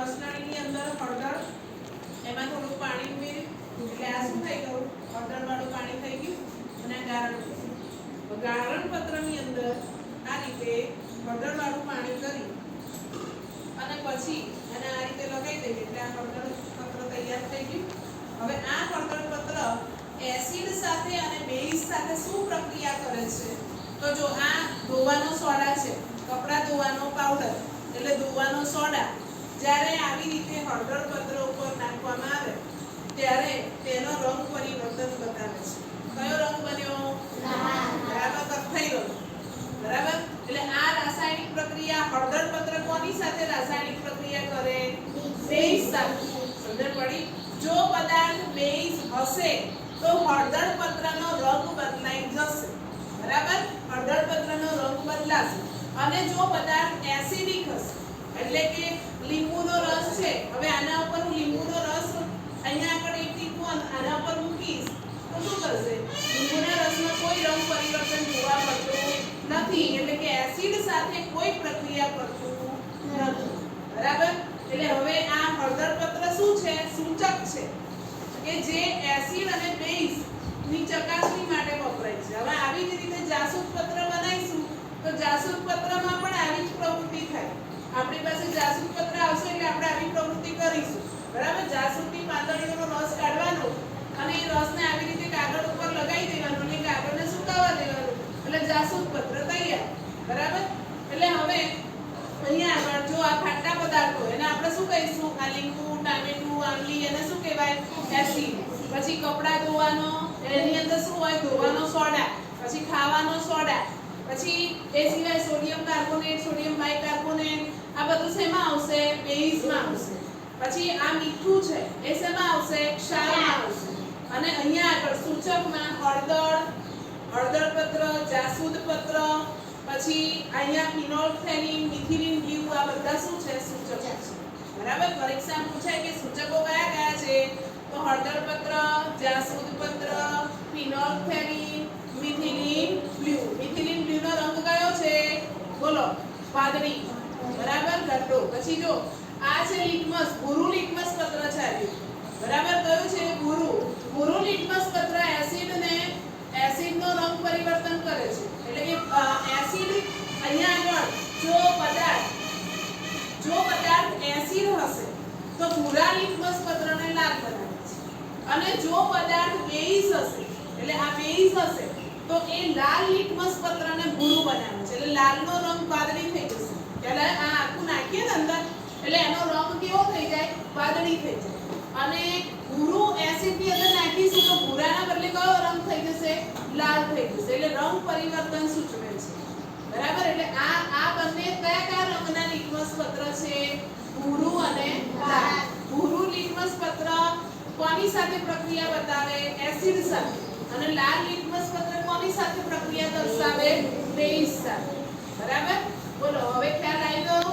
રસનળીની અંદર હળદર એમાં થોડું પાણી ઉમેર્યું એટલે આ શું થઈ ગયું હળદરવાળું પાણી થઈ ગયું અને ગાળણ પત્રની અંદર આ રીતે હળદરવાળું પાણી કરી અને પછી એને આ રીતે લગાવી દઈએ એટલે આ હળદર પત્ર તૈયાર થઈ ગયું। હવે આ હળદર પત્ર એસિડ સાથે અને બેઝ સાથે શું પ્રક્રિયા કરે છે તો જો આ ધોવાનો સોડા છે કપડા ધોવાનો પાવડર એટલે ધોવાનો સોડા જ્યારે આવી રીતે હળદર પત્ર ઉપર નાખવામાં આવે ત્યારે તેનો રંગ પરિવર્તન બતાવે છે। કયો રંગ બન્યો બરાબર કથ્થઈ રંગ બરાબર। એટલે આ રાસાયણિક પ્રક્રિયા હળદર પત્ર કોની સાથે રાસાયણિક પ્રક્રિયા કરે બેઝ સાથે સમજણ પડી। જો પદાર્થ બેઝ હશે તો હળદર પત્રનો રંગ બદલાઈ જશે બરાબર હળદર પત્રનો રંગ બદલાશે અને જો પદાર્થ એસિડિક હશે એટલે કે લીંબુનો રસ છે હવે આના ઉપર હું લીંબુનો રસ અહીંયા આગળ એક ટીપું આના પર મૂકીશ તો શું થશે લીંબુના રસમાં કોઈ રંગ પરિવર્તન જોવા મળતું નથી એટલે કે એસિડ સાથે કોઈ પ્રક્રિયા કરતું નથી બરાબર। એટલે હવે આ હળદર પત્ર શું છે સૂચક છે કે જે એસિડ અને બેઝ ની ચકાસણી માટે વપરાય છે। હવે આવી જ રીતે જાસૂદ પત્ર બનાવીશું તો જાસૂદ પત્રમાં પણ આવી જ પ્રવૃત્તિ થાય આપણી પાસે જાસૂદ પત્ર આવશે એટલે આપણે આવી પ્રવૃત્તિ કરીશું બરાબર। જાસૂદની પાંદડીઓનો રસ કાઢવાનો અને એ રસને આવી રીતે કાગળ ઉપર લગાવી દેવાનો અને કાગળને સુકાવા દેવાનું એટલે જાસૂદ પત્ર તૈયાર બરાબર। એટલે હવે અહીંયા આગળ જો આ ખાટા પદાર્થો એને આપણે શું કહીશું આ લીંબુ ટામેટું આંબલી એને શું કહેવાય એસિડ। પછી કપડા ધોવાનો એની અંદર શું હોય ધોવાનો સોડા પછી ખાવાનો સોડા પછી એ સિવાય સોડિયમ કાર્બોનેટ સોડિયમ બાયકાર્બોનેટ આ બધું શેમાં આવશે બેઝમાં આવશે। પછી આ મીઠું છે એ શેમાં આવશે ક્ષારમાં આવશે અને અહીંયા આગળ સૂચકમાં હળદર પત્ર જાસૂદ પત્ર પછી અહીંયા ફિનોલ્ફથેલિન મિથિલિન બ્લુ આ બધા શું છે સૂચકો છે બરાબર। પરીક્ષામાં પૂછાય કે સૂચકો કયા કયા છે તો હળદર પત્ર જાસૂદ પત્ર ફિનોલ્ફથેલિન મિથિલિન બ્લુ નો રંગ કયો છે બોલો વાદળી બરાબર ઘટ્ટો। પછી જો આ છે લિટમસ ભૂરું લિટમસ પત્ર છે બરાબર કયું છે ભૂરું લિટમસ પત્ર એસિડનો રંગ પરિવર્તન કરે છે એટલે કે એસિડ અહીંયા આગળ જો પદાર્થ એસિડ હશે તો ભૂરા લિટમસ પત્રને લાલ બનાવે છે અને જો પદાર્થ બેઝ હશે એટલે આ બેઝ હશે તો એ લાલ લિટમસ પત્રને ભૂરું બનાવે છે એટલે લાલનો રંગ વાદળી થઈ જશે એટલે આ આખું નાખીએ ને અંદર એટલે એનો રંગ કેવો થઈ જાય વાદળી થઈ જાય અને ભૂરું એસિડની અંદર નાખીશું તો ભૂરાના બદલે કયો રંગ થઈ જશે લાલ થઈ જશે એટલે રંગ પરિવર્તન સૂચવે છે બરાબર। એટલે આ બંને કયા રંગના લિટમસ પત્ર છે ભૂરું અને લાલ। ભૂરું લિટમસ પત્ર કોની સાથે પ્રક્રિયા બતાવે એસિડ સાથે અને લાલ લિટમસ પત્ર કોની સાથે પ્રક્રિયા દર્શાવે બેઝ સાથે બરાબર। બોલો હવે ખ્યાલ આવી ગયો।